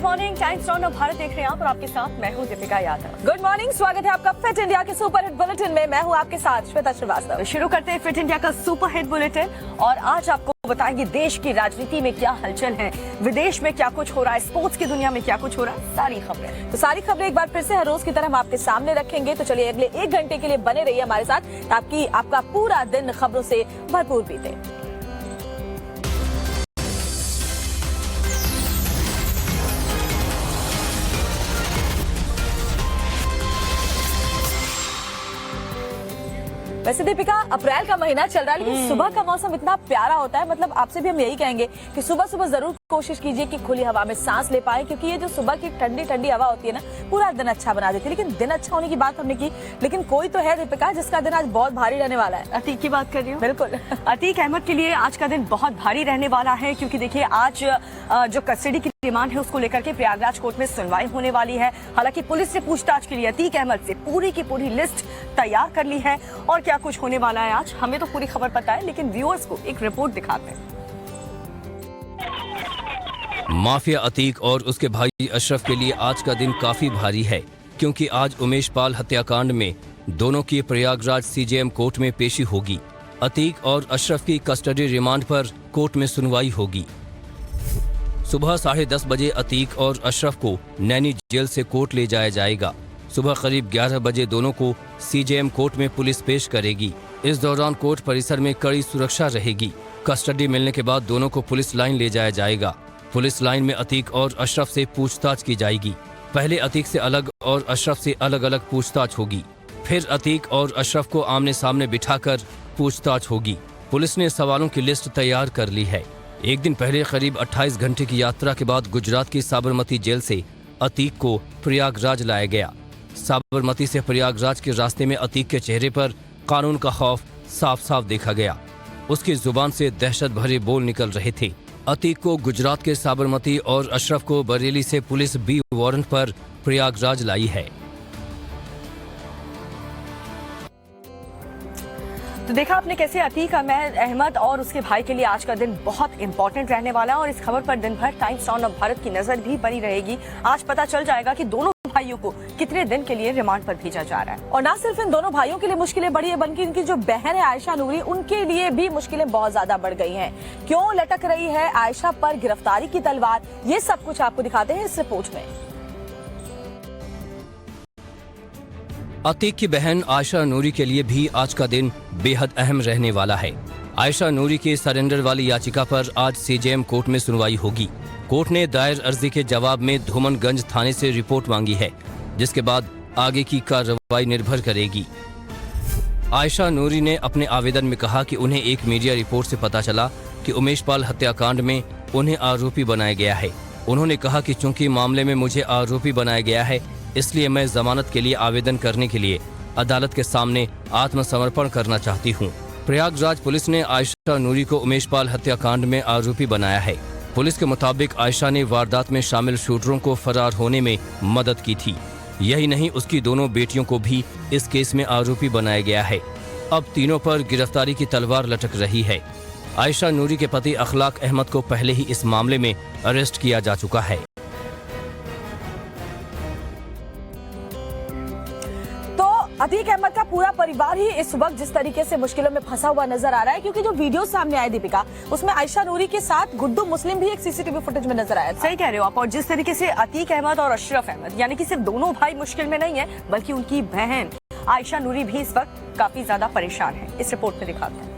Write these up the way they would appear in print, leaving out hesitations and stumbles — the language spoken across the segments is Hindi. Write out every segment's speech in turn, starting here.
Good morning, times now Bharat देख रहे हैं आप और आपके साथ मैं हूं दीपिका यादव। गुड मॉर्निंग, स्वागत है आपका फिट इंडिया के सुपर हिट बुलेटिन में। मैं हूं आपके साथ श्वेता श्रीवास्तव। शुरू करते हैं फिट इंडिया का सुपर हिट बुलेटिन और आज आपको बताएंगे देश की राजनीति में क्या हलचल है, विदेश में क्या कुछ हो रहा है, स्पोर्ट्स की दुनिया में क्या कुछ हो रहा है, सारी खबरें। तो सारी खबरें एक बार फिर से हर रोज की तरह हम आपके सामने रखेंगे। तो चलिए अगले 1 घंटे के लिए बने रहिए हमारे साथ ताकि आपका पूरा दिन खबरों से भरपूर बीते। वैसे दीपिका, अप्रैल का महीना चल रहा है लेकिन सुबह का मौसम इतना प्यारा होता है। मतलब आपसे भी हम यही कहेंगे कि सुबह सुबह जरूर कोशिश कीजिए कि खुली हवा में सांस ले पाए, क्योंकि ये जो सुबह की ठंडी ठंडी हवा होती है ना, पूरा दिन अच्छा बना देती है। लेकिन दिन अच्छा होने की बात हमने की, लेकिन कोई तो है दीपिका जिसका दिन आज बहुत भारी रहने वाला है। अतीक की बात कर रही हूँ। बिल्कुल, अतीक अहमद के लिए आज का दिन बहुत भारी रहने वाला है, क्योंकि देखिए आज जो कस्टडी की डिमांड है उसको लेकर के प्रयागराज कोर्ट में सुनवाई होने वाली है। हालांकि पुलिस ने पूछताछ के लिए अतीक अहमद से पूरी की पूरी लिस्ट तैयार कर ली है और क्या कुछ होने वाला है आज हमें तो पूरी खबर पता है, लेकिन व्यूअर्स को एक रिपोर्ट दिखाते हैं। माफिया अतीक और उसके भाई अशरफ के लिए आज का दिन काफी भारी है, क्योंकि आज उमेश पाल हत्याकांड में दोनों की प्रयागराज सीजेएम कोर्ट में पेशी होगी। अतीक और अशरफ की कस्टडी रिमांड पर कोर्ट में सुनवाई होगी। सुबह 10:30 बजे अतीक और अशरफ को नैनी जेल से कोर्ट ले जाया जाएगा। सुबह करीब 11 बजे दोनों को सीजेएम कोर्ट में पुलिस पेश करेगी। इस दौरान कोर्ट परिसर में कड़ी सुरक्षा रहेगी। कस्टडी मिलने के बाद दोनों को पुलिस लाइन ले जाया जाएगा। पुलिस लाइन में अतीक और अशरफ से पूछताछ की जाएगी। पहले अतीक से अलग और अशरफ से अलग अलग पूछताछ होगी। फिर अतीक और अशरफ को आमने सामने बिठाकर पूछताछ होगी। पुलिस ने सवालों की लिस्ट तैयार कर ली है। एक दिन पहले करीब 28 घंटे की यात्रा के बाद गुजरात की साबरमती जेल से अतीक को प्रयागराज लाया गया। साबरमती से प्रयागराज के रास्ते में अतीक के चेहरे पर कानून का खौफ साफ साफ देखा गया। उसकी जुबान से दहशत भरे बोल निकल रहे थे। अतीक को गुजरात के साबरमती और अशरफ को बरेली से पुलिस बी वारंट पर प्रयागराज लाई है। तो देखा आपने कैसे अतीक अहमद और उसके भाई के लिए आज का दिन बहुत इंपॉर्टेंट रहने वाला है और इस खबर पर दिन भर टाइम्स नाउ भारत की नजर भी बनी रहेगी। आज पता चल जाएगा कि दोनों भाइयों को कितने दिन के लिए रिमांड पर भेजा जा रहा है। और ना सिर्फ इन दोनों भाइयों के लिए मुश्किलें बढ़ी है, बल्कि इनकी जो बहन है आयशा नूरी, उनके लिए भी मुश्किलें बहुत ज्यादा बढ़ गई हैं। क्यों लटक रही है आयशा पर गिरफ्तारी की तलवार, ये सब कुछ आपको दिखाते हैं इस रिपोर्ट में। अतीक की बहन आयशा नूरी के लिए भी आज का दिन बेहद अहम रहने वाला है। आयशा नूरी के सरेंडर वाली याचिका पर आज सीजेएम कोर्ट में सुनवाई होगी। कोर्ट ने दायर अर्जी के जवाब में धूमनगंज थाने से रिपोर्ट मांगी है, जिसके बाद आगे की कार्रवाई निर्भर करेगी। आयशा नूरी ने अपने आवेदन में कहा कि उन्हें एक मीडिया रिपोर्ट से पता चला कि उमेश पाल हत्याकांड में उन्हें आरोपी बनाया गया है। उन्होंने कहा कि चूंकि मामले में मुझे आरोपी बनाया गया है, इसलिए मैं जमानत के लिए आवेदन करने के लिए अदालत के सामने आत्मसमर्पण करना चाहती हूँ। प्रयागराज पुलिस ने आयशा नूरी को उमेश पाल हत्याकांड में आरोपी बनाया है। पुलिस के मुताबिक आयशा ने वारदात में शामिल शूटरों को फरार होने में मदद की थी। यही नहीं, उसकी दोनों बेटियों को भी इस केस में आरोपी बनाया गया है। अब तीनों पर गिरफ्तारी की तलवार लटक रही है। आयशा नूरी के पति अखलाक अहमद को पहले ही इस मामले में अरेस्ट किया जा चुका है। अतीक अहमद का पूरा परिवार ही इस वक्त जिस तरीके से मुश्किलों में फंसा हुआ नजर आ रहा है, क्योंकि जो वीडियो सामने आए दीपिका, उसमें आयशा नूरी के साथ गुड्डू मुस्लिम भी एक सीसीटीवी फुटेज में नजर आया था। सही कह रहे हो आप। और जिस तरीके से अतीक अहमद और अशरफ अहमद, यानी कि सिर्फ दोनों भाई मुश्किल में नहीं है, बल्कि उनकी बहन आयशा नूरी भी इस वक्त काफी ज्यादा परेशान है। इस रिपोर्ट में दिखाते हैं।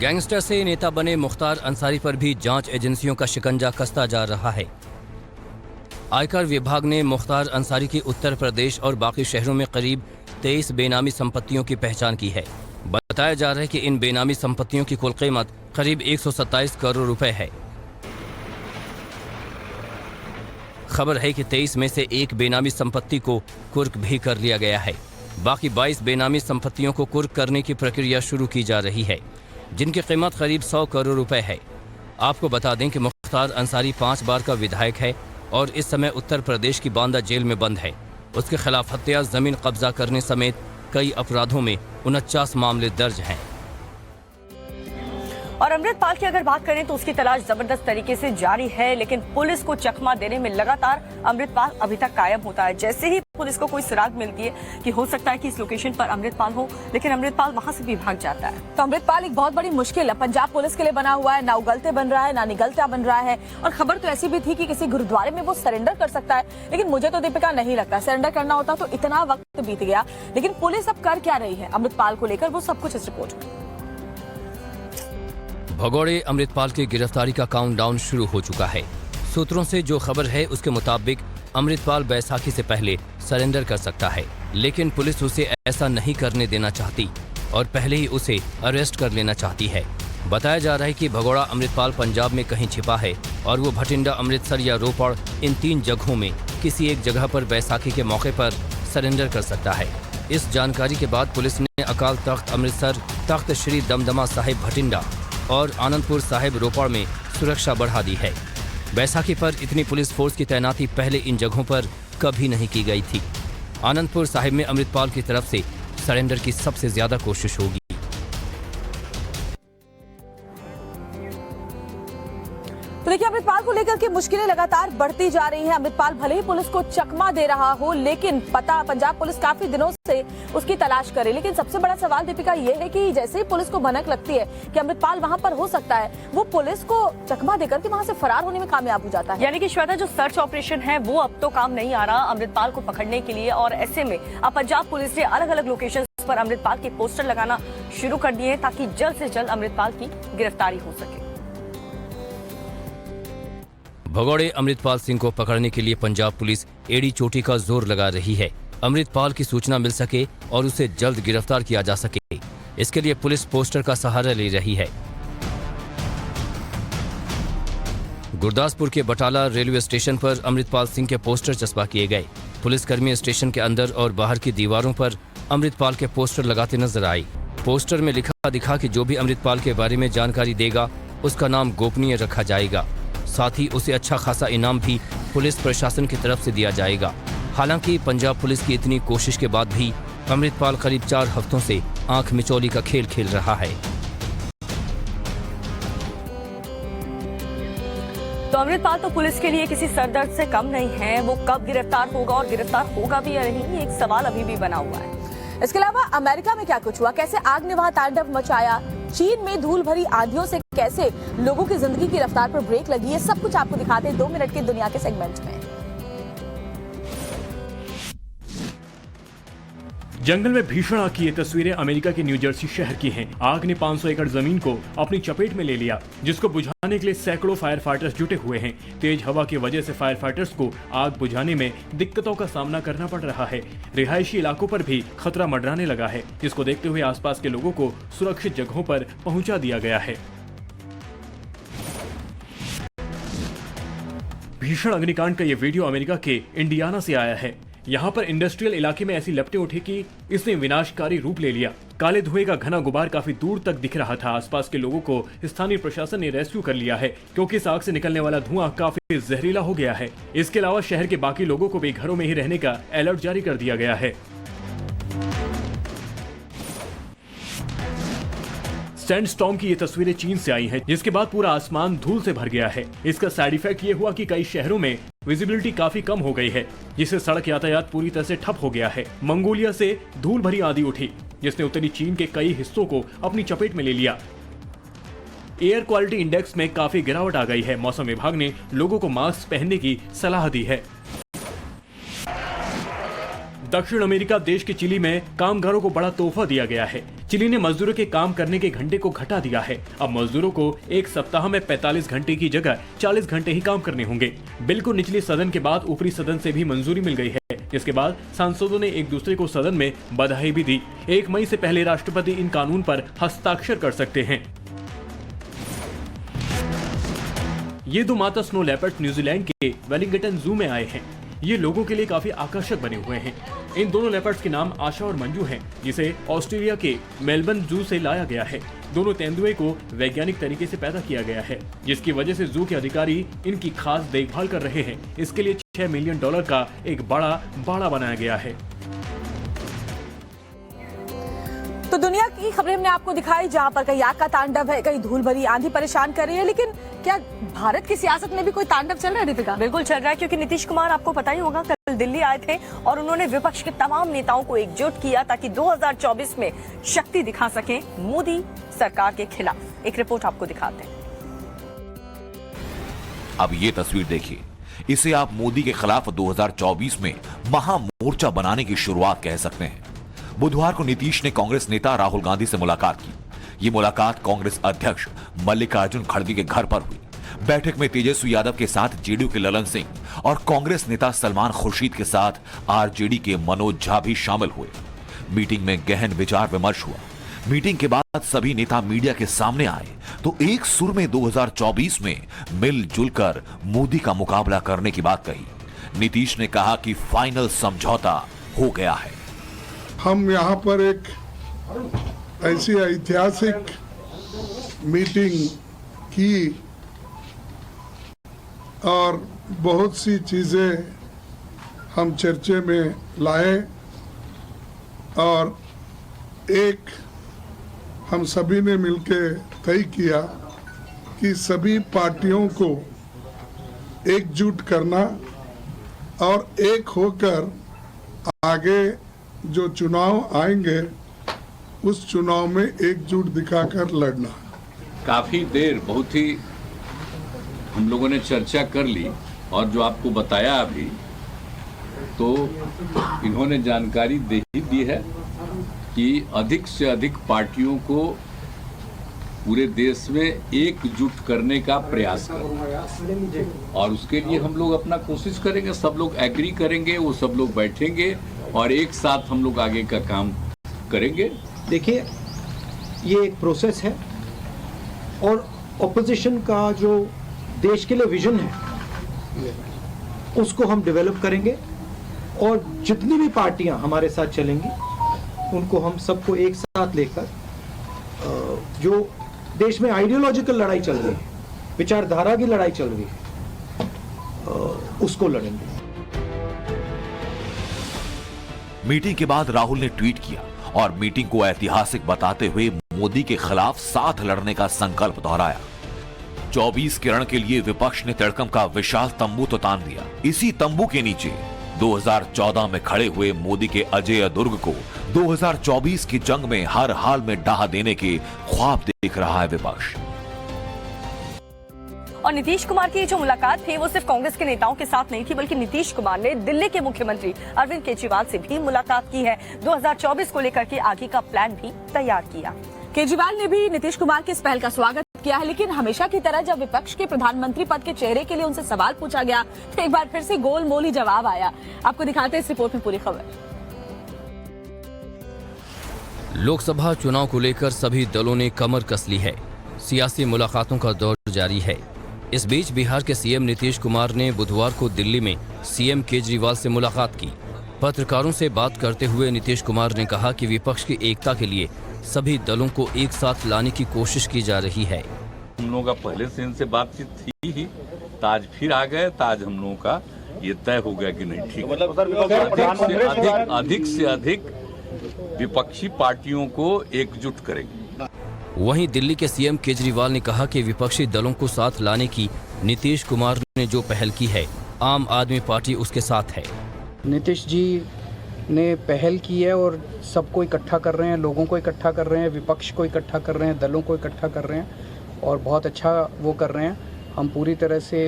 गैंगस्टर से नेता बने मुख्तार अंसारी पर भी जांच एजेंसियों का शिकंजा कसता जा रहा है। आयकर विभाग ने मुख्तार अंसारी की उत्तर प्रदेश और बाकी शहरों में करीब 23 बेनामी संपत्तियों की पहचान की है। बताया जा रहा है कि इन बेनामी संपत्तियों की कुल कीमत करीब 127 करोड़ रुपए है। खबर है कि 23 में से एक बेनामी संपत्ति को कुर्क भी कर लिया गया है। बाकी 22 बेनामी संपत्तियों को कुर्क करने की प्रक्रिया शुरू की जा रही है, जिनकी कीमत करीब 100 करोड़ रुपए है। आपको बता दें कि मुख्तार अंसारी 5 बार का विधायक है और इस समय उत्तर प्रदेश की बांदा जेल में बंद है। उसके खिलाफ हत्या, जमीन कब्जा करने समेत कई अपराधों में 49 मामले दर्ज हैं। और अमृतपाल की अगर बात करें तो उसकी तलाश जबरदस्त तरीके से जारी है, लेकिन पुलिस को चकमा देने में लगातार अमृतपाल अभी तक कायम होता है। जैसे ही पुलिस को कोई सुराग मिलती है कि हो सकता है कि इस लोकेशन पर अमृतपाल हो, लेकिन अमृतपाल वहां से भी भाग जाता है। तो अमृतपाल एक बहुत बड़ी मुश्किल है पंजाब पुलिस के लिए बना हुआ है। ना उगलते बन रहा है, ना निगलता बन रहा है। और खबर तो ऐसी भी थी कि किसी गुरुद्वारे में वो सरेंडर कर सकता है, लेकिन मुझे तो दीपिका नहीं लगता सरेंडर करना होता तो इतना वक्त बीत गया। लेकिन पुलिस अब कर क्या रही है अमृतपाल को लेकर, वो सब कुछ इस रिपोर्ट में। भगोड़े अमृतपाल की गिरफ्तारी का काउंटडाउन शुरू हो चुका है। सूत्रों से जो खबर है उसके मुताबिक अमृतपाल बैसाखी से पहले सरेंडर कर सकता है, लेकिन पुलिस उसे ऐसा नहीं करने देना चाहती और पहले ही उसे अरेस्ट कर लेना चाहती है। बताया जा रहा है कि भगोड़ा अमृतपाल पंजाब में कहीं छिपा है और वो भटिंडा, अमृतसर या रोपड़ इन 3 जगहों में किसी एक जगह पर बैसाखी के मौके पर सरेंडर कर सकता है। इस जानकारी के बाद पुलिस ने अकाल तख्त अमृतसर, तख्त श्री दमदमा साहिब भटिंडा और आनंदपुर साहिब रोपड़ में सुरक्षा बढ़ा दी है। बैसाखी पर इतनी पुलिस फोर्स की तैनाती पहले इन जगहों पर कभी नहीं की गई थी। आनंदपुर साहिब में अमृतपाल की तरफ से सरेंडर की सबसे ज्यादा कोशिश होगी। तो देखिए अमृतपाल को लेकर के मुश्किलें लगातार बढ़ती जा रही हैं। अमृतपाल भले ही पुलिस को चकमा दे रहा हो, लेकिन पता पंजाब पुलिस काफी दिनों से उसकी तलाश करे। लेकिन सबसे बड़ा सवाल दीपिका ये है कि जैसे ही पुलिस को भनक लगती है कि अमृतपाल वहां पर हो सकता है, वो पुलिस को चकमा देकर के वहां से फरार होने में कामयाब हो जाता है। यानी कि श्वेता, जो सर्च ऑपरेशन है वो अब तो काम नहीं आ रहा अमृतपाल को पकड़ने के लिए, और ऐसे में अब पंजाब पुलिस ने अलग अलग लोकेशन पर अमृतपाल के पोस्टर लगाना शुरू कर दिए हैं ताकि जल्द से जल्द अमृतपाल की गिरफ्तारी हो सके। भगोड़े अमृतपाल सिंह को पकड़ने के लिए पंजाब पुलिस एड़ी चोटी का जोर लगा रही है। अमृतपाल की सूचना मिल सके और उसे जल्द गिरफ्तार किया जा सके, इसके लिए पुलिस पोस्टर का सहारा ले रही है। गुरदासपुर के बटाला रेलवे स्टेशन पर अमृतपाल सिंह के पोस्टर चस्पा किए गए। पुलिसकर्मी स्टेशन के अंदर और बाहर की दीवारों पर अमृतपाल के पोस्टर लगाते नजर आए। पोस्टर में लिखा दिखा कि जो भी अमृतपाल के बारे में जानकारी देगा उसका नाम गोपनीय रखा जाएगा, साथ ही उसे अच्छा खासा इनाम भी पुलिस प्रशासन की तरफ से दिया जाएगा। हालांकि पंजाब पुलिस की इतनी कोशिश के बाद भी अमृतपाल करीब 4 हफ्तों से आंख मिचौली का खेल खेल रहा है। तो अमृतपाल तो पुलिस के लिए किसी सरदर्द से कम नहीं है। वो कब गिरफ्तार होगा और गिरफ्तार होगा भी या नहीं, ये एक सवाल अभी भी बना हुआ है। इसके अलावा अमेरिका में क्या कुछ हुआ, कैसे आग ने वहां तांडव मचाया, चीन में धूल भरी आंधियों से कैसे लोगों की जिंदगी की रफ्तार पर ब्रेक लगी है, सब कुछ आपको दिखाते हैं 2 मिनट की दुनिया के सेगमेंट में। जंगल में भीषण आग की ये तस्वीरें अमेरिका के न्यू जर्सी शहर की हैं। आग ने 500 एकड़ जमीन को अपनी चपेट में ले लिया, जिसको बुझाने के लिए सैकड़ों फायर फाइटर्स जुटे हुए हैं। तेज हवा की वजह से फायर फाइटर्स को आग बुझाने में दिक्कतों का सामना करना पड़ रहा है। रिहायशी इलाकों पर भी खतरा मंडराने लगा है, जिसको देखते हुए आसपास के लोगों को सुरक्षित जगहों पर पहुंचा दिया गया है। भीषण अग्निकांड का ये वीडियो अमेरिका के इंडियाना से आया है। यहाँ पर इंडस्ट्रियल इलाके में ऐसी लपटें उठी कि इसने विनाशकारी रूप ले लिया। काले धुएं का घना गुबार काफी दूर तक दिख रहा था। आसपास के लोगों को स्थानीय प्रशासन ने रेस्क्यू कर लिया है, क्योंकि इस आग से निकलने वाला धुआं काफी जहरीला हो गया है। इसके अलावा शहर के बाकी लोगों को भी घरों में ही रहने का अलर्ट जारी कर दिया गया है। सैंडस्टॉर्म की ये तस्वीरें चीन से आई हैं, जिसके बाद पूरा आसमान धूल से भर गया है। इसका साइड इफेक्ट ये हुआ कि कई शहरों में विजिबिलिटी काफी कम हो गई है, जिससे सड़क यातायात पूरी तरह से ठप हो गया है। मंगोलिया से धूल भरी आंधी उठी, जिसने उत्तरी चीन के कई हिस्सों को अपनी चपेट में ले लिया। एयर क्वालिटी इंडेक्स में काफी गिरावट आ गई है। मौसम विभाग ने लोगों को मास्क पहनने की सलाह दी है। दक्षिण अमेरिका देश के चिली में कामगारों को बड़ा तोहफा दिया गया है। चिली ने मजदूरों के काम करने के घंटे को घटा दिया है। अब मजदूरों को एक सप्ताह में 45 घंटे की जगह 40 घंटे ही काम करने होंगे। बिल को निचले सदन के बाद ऊपरी सदन से भी मंजूरी मिल गई है, जिसके बाद सांसदों ने एक दूसरे को सदन में बधाई भी दी। 1 मई से पहले राष्ट्रपति इन कानून पर हस्ताक्षर कर सकते हैं। ये 2 माता स्नो लेपर्ड न्यूजीलैंड के वेलिंगटन जू में आए हैं। ये लोगों के लिए काफी आकर्षक बने हुए हैं। इन दोनों लेपर्ड्स के नाम आशा और मंजू हैं, जिसे ऑस्ट्रेलिया के मेलबर्न जू से लाया गया है। दोनों तेंदुए को वैज्ञानिक तरीके से पैदा किया गया है, जिसकी वजह से जू के अधिकारी इनकी खास देखभाल कर रहे हैं। इसके लिए $6 मिलियन का एक बड़ा बाड़ा बनाया गया है। तो तो दुनिया की खबरें हमने आपको दिखाई, जहां पर कहीं आग का तांडव है, कहीं धूल भरी आंधी परेशान कर रही है, लेकिन क्या भारत की सियासत में भी कोई तांडव चल रहा है दीपिका? बिल्कुल चल रहा है, क्योंकि नीतीश कुमार आपको पता ही होगा कल दिल्ली आए थे और उन्होंने विपक्ष के तमाम नेताओं को एकजुट किया ताकि 2024 में शक्ति दिखा सके मोदी सरकार के खिलाफ। एक रिपोर्ट आपको दिखाते हैं। अब ये तस्वीर देखिए, इसे आप मोदी के खिलाफ 2024 में महामोर्चा बनाने की शुरुआत कह सकते हैं। बुधवार को नीतीश ने कांग्रेस नेता राहुल गांधी से मुलाकात की। ये मुलाकात कांग्रेस अध्यक्ष मल्लिकार्जुन खड़गे के घर पर हुई। बैठक में तेजस्वी यादव के साथ जेडीयू के ललन सिंह और कांग्रेस नेता सलमान खुर्शीद के साथ आरजेडी के मनोज झा भी शामिल हुए। मीटिंग में गहन विचार विमर्श हुआ। मीटिंग के बाद सभी नेता मीडिया के सामने आए तो एक सुर में 2024 में मिलजुल कर मोदी का मुकाबला करने की बात कही। नीतीश ने कहा कि फाइनल समझौता हो गया है। हम यहाँ पर एक ऐसी ऐतिहासिक मीटिंग की और बहुत सी चीजें हम चर्चे में लाए और एक हम सभी ने मिलकर तय किया कि सभी पार्टियों को एकजुट करना और एक होकर आगे जो चुनाव आएंगे उस चुनाव में एकजुट दिखाकर लड़ना। काफी देर बहुत ही हम लोगों ने चर्चा कर ली और जो आपको बताया अभी, तो इन्होंने जानकारी दे ही दी है कि अधिक से अधिक पार्टियों को पूरे देश में एकजुट करने का प्रयास करें और उसके लिए हम लोग अपना कोशिश करेंगे। सब लोग एग्री करेंगे, वो सब लोग बैठेंगे और एक साथ हम लोग आगे का काम करेंगे। देखिए, ये एक प्रोसेस है और ऑपोजिशन का जो देश के लिए विजन है उसको हम डेवलप करेंगे और जितनी भी पार्टियां हमारे साथ चलेंगी उनको हम सबको एक साथ लेकर जो देश में आइडियोलॉजिकल लड़ाई चल रही है, विचारधारा की लड़ाई चल रही है, उसको लड़ेंगे। मीटिंग के बाद राहुल ने ट्वीट किया और मीटिंग को ऐतिहासिक बताते हुए मोदी के खिलाफ साथ लड़ने का संकल्प दोहराया। 24 के रण के लिए विपक्ष ने तड़कम का विशाल तंबू तो तान दिया। इसी तंबू के नीचे 2014 में खड़े हुए मोदी के अजेय दुर्ग को 2024 की जंग में हर हाल में ढहा देने के ख्वाब देख रहा है विपक्ष। और नीतीश कुमार की जो मुलाकात थी वो सिर्फ कांग्रेस के नेताओं के साथ नहीं थी, बल्कि नीतीश कुमार ने दिल्ली के मुख्यमंत्री अरविंद केजरीवाल से भी मुलाकात की है। 2024 को लेकर के आगे का प्लान भी तैयार किया। केजरीवाल ने भी नीतीश कुमार की इस पहल का स्वागत किया है, लेकिन हमेशा की तरह जब विपक्ष के प्रधानमंत्री पद के चेहरे के लिए उनसे सवाल पूछा गया तो एक बार फिर से गोलमोल ही जवाब आया। आपको दिखाते हैं इस रिपोर्ट में पूरी खबर। लोकसभा चुनाव को लेकर सभी दलों ने कमर कस ली है। सियासी मुलाकातों का दौर जारी है। इस बीच बिहार के सीएम नीतीश कुमार ने बुधवार को दिल्ली में सीएम केजरीवाल से मुलाकात की। पत्रकारों से बात करते हुए नीतीश कुमार ने कहा कि विपक्ष की एकता के लिए सभी दलों को एक साथ लाने की कोशिश की जा रही है। हम लोगों का पहले से इनसे बातचीत थी ही, तो आज फिर आ गए, तो आज हम लोगों का ये तय हो गया कि नहीं ठीक है, अधिक से अधिक विपक्षी पार्टियों को एकजुट करेंगे। वहीं दिल्ली के सीएम केजरीवाल ने कहा कि विपक्षी दलों को साथ लाने की नीतीश कुमार ने जो पहल की है, आम आदमी पार्टी उसके साथ है। नीतीश जी ने पहल की है और सबको इकट्ठा कर रहे हैं, लोगों को इकट्ठा कर रहे हैं, विपक्ष को इकट्ठा कर रहे हैं, दलों को इकट्ठा कर रहे हैं और बहुत अच्छा वो कर रहे हैं। हम पूरी तरह से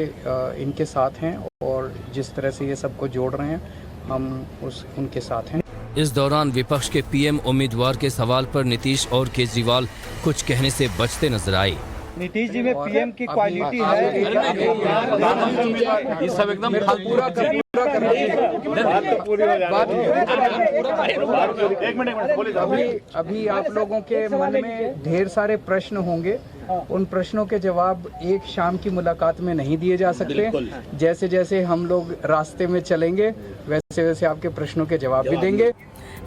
इनके साथ हैं और जिस तरह से ये सबको जोड़ रहे हैं हम उनके साथ हैं। इस दौरान विपक्ष के पीएम उम्मीदवार के सवाल पर नीतीश और केजरीवाल कुछ कहने से बचते नजर आए। नीतीश जी में पीएम की क्वालिटी है, ये सब एकदम अभी आप लोगों के मन में ढेर सारे प्रश्न होंगे, उन प्रश्नों के जवाब एक शाम की मुलाकात में नहीं दिए जा सकते। जैसे जैसे हम लोग रास्ते में चलेंगे वैसे वैसे आपके प्रश्नों के जवाब भी देंगे।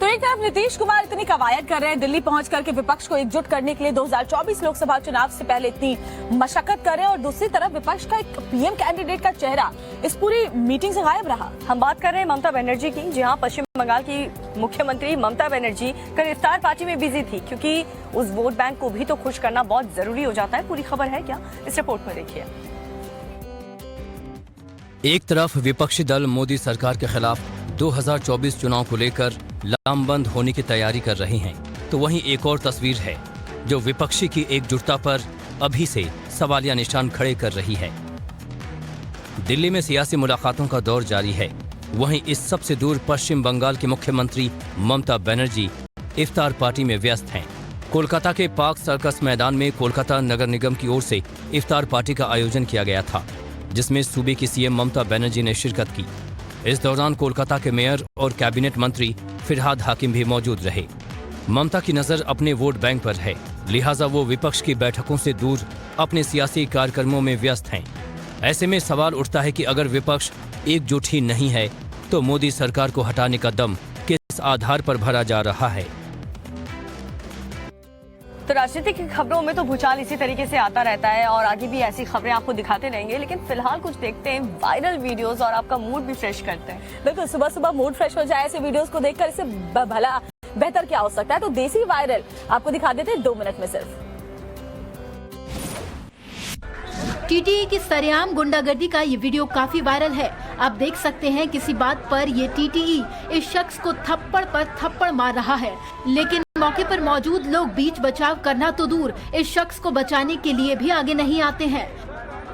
तो एक तरफ नीतीश कुमार इतनी कवायद कर रहे हैं दिल्ली पहुंच करके विपक्ष को एकजुट करने के लिए 2024 लोकसभा चुनाव से पहले इतनी मशक्कत कर रहे हैं, और दूसरी तरफ विपक्ष का एक पीएम कैंडिडेट का चेहरा इस पूरी मीटिंग से गायब रहा। हम बात कर रहे हैं ममता बनर्जी की, जी हाँ, पश्चिम बंगाल की मुख्यमंत्री ममता बनर्जी कल इफ्तार पार्टी में बिजी थी, क्योंकि उस वोट बैंक को भी तो खुश करना बहुत जरूरी हो जाता है। पूरी खबर है क्या, इस रिपोर्ट में देखिए। एक तरफ विपक्षी दल मोदी सरकार के खिलाफ 2024 चुनाव को लेकर लामबंद होने की तैयारी कर रहे हैं, तो वहीं एक और तस्वीर है जो विपक्षी की एकजुटता पर अभी से सवालिया निशान खड़े कर रही है। दिल्ली में सियासी मुलाकातों का दौर जारी है, वहीं इस सबसे दूर पश्चिम बंगाल की मुख्यमंत्री ममता बनर्जी इफ्तार पार्टी में व्यस्त हैं। कोलकाता के पार्क सर्कस मैदान में कोलकाता नगर निगम की ओर से इफ्तार पार्टी का आयोजन किया गया था, जिसमें सूबे की सीएम ममता बनर्जी ने शिरकत की। इस दौरान कोलकाता के मेयर और कैबिनेट मंत्री फिरहाद हाकिम भी मौजूद रहे। ममता की नजर अपने वोट बैंक पर है, लिहाजा वो विपक्ष की बैठकों से दूर अपने सियासी कार्यक्रमों में व्यस्त हैं। ऐसे में सवाल उठता है कि अगर विपक्ष एकजुट ही नहीं है तो मोदी सरकार को हटाने का दम किस आधार पर भरा जा रहा है। तो राजनीतिक की खबरों में तो भूचाल इसी तरीके से आता रहता है और आगे भी ऐसी खबरें आपको दिखाते रहेंगे, लेकिन फिलहाल कुछ देखते हैं वायरल वीडियोस और आपका मूड भी फ्रेश करते हैं। बिल्कुल, सुबह सुबह मूड फ्रेश हो जाए ऐसे वीडियोस को देखकर, इससे भला बेहतर क्या हो सकता है। तो देसी वायरल आपको दिखा देते हैं 2 मिनट में सिर्फ। टीटीई की सरेआम गुंडागर्दी का ये वीडियो काफी वायरल है। आप देख सकते हैं किसी बात पर ये टीटीई इस शख्स को थप्पड़ पर थप्पड़ मार रहा है, लेकिन मौके पर मौजूद लोग बीच बचाव करना तो दूर, इस शख्स को बचाने के लिए भी आगे नहीं आते हैं।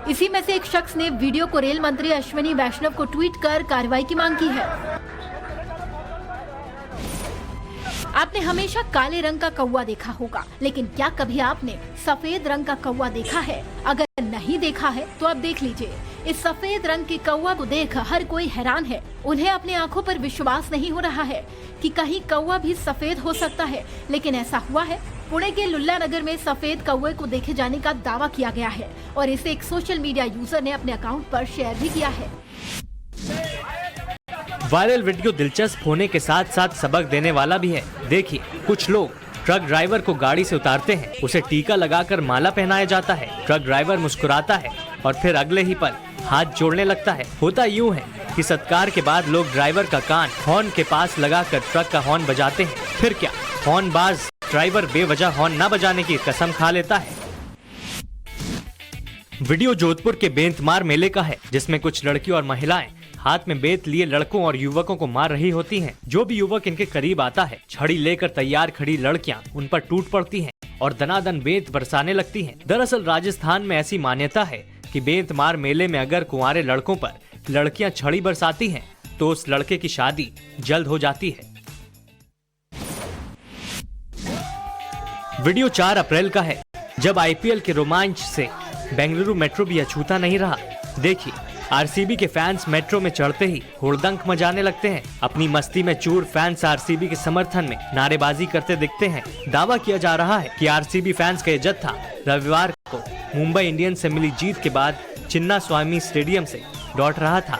इसी में से एक शख्स ने वीडियो को रेल मंत्री अश्विनी वैष्णव को ट्वीट कर कार्रवाई की मांग की है। आपने हमेशा काले रंग का कौवा देखा होगा, लेकिन क्या कभी आपने सफेद रंग का कौवा देखा है? अगर नहीं देखा है तो आप देख लीजिए। इस सफेद रंग के कौवा को देख हर कोई हैरान है। उन्हें अपने आंखों पर विश्वास नहीं हो रहा है कि कहीं कौवा भी सफेद हो सकता है, लेकिन ऐसा हुआ है। पुणे के लुल्ला नगर में सफेद कौवे को देखे जाने का दावा किया गया है और इसे एक सोशल मीडिया यूजर ने अपने अकाउंट पर शेयर भी किया है। वायरल वीडियो दिलचस्प होने के साथ साथ सबक देने वाला भी है। देखिए, कुछ लोग ट्रक ड्राइवर को गाड़ी से उतारते हैं, उसे टीका लगाकर माला पहनाया जाता है। ट्रक ड्राइवर मुस्कुराता है और फिर अगले ही पल हाथ जोड़ने लगता है। होता यूं है कि सत्कार के बाद लोग ड्राइवर का कान हॉर्न के पास लगाकर ट्रक का हॉर्न बजाते हैं। फिर क्या, हॉर्नबाज ड्राइवर बेवजह हॉर्न न बजाने की कसम खा लेता है। वीडियो जोधपुर के बेंतमार मेले का है, जिसमें कुछ लड़की और महिलाएं हाथ में बेत लिए लड़कों और युवकों को मार रही होती हैं। जो भी युवक इनके करीब आता है, छड़ी लेकर तैयार खड़ी लड़कियां उन पर टूट पड़ती हैं और दनादन बेत बरसाने लगती हैं। दरअसल राजस्थान में ऐसी मान्यता है कि बेंतमार मेले में अगर कुंवारे लड़कों पर लड़कियां छड़ी बरसाती हैं तो उस लड़के की शादी जल्द हो जाती है। वीडियो 4 अप्रैल का है, जब आईपीएल के रोमांच से बेंगलुरु मेट्रो भी अछूता नहीं रहा। देखिए, आरसीबी के फैंस मेट्रो में चढ़ते ही हुड़दंग मचाने लगते हैं। अपनी मस्ती में चूर फैंस आरसीबी के समर्थन में नारेबाजी करते दिखते हैं। दावा किया जा रहा है कि आरसीबी फैंस का ये जत्था रविवार को मुंबई इंडियंस से मिली जीत के बाद चिन्ना स्वामी स्टेडियम से लौट रहा था।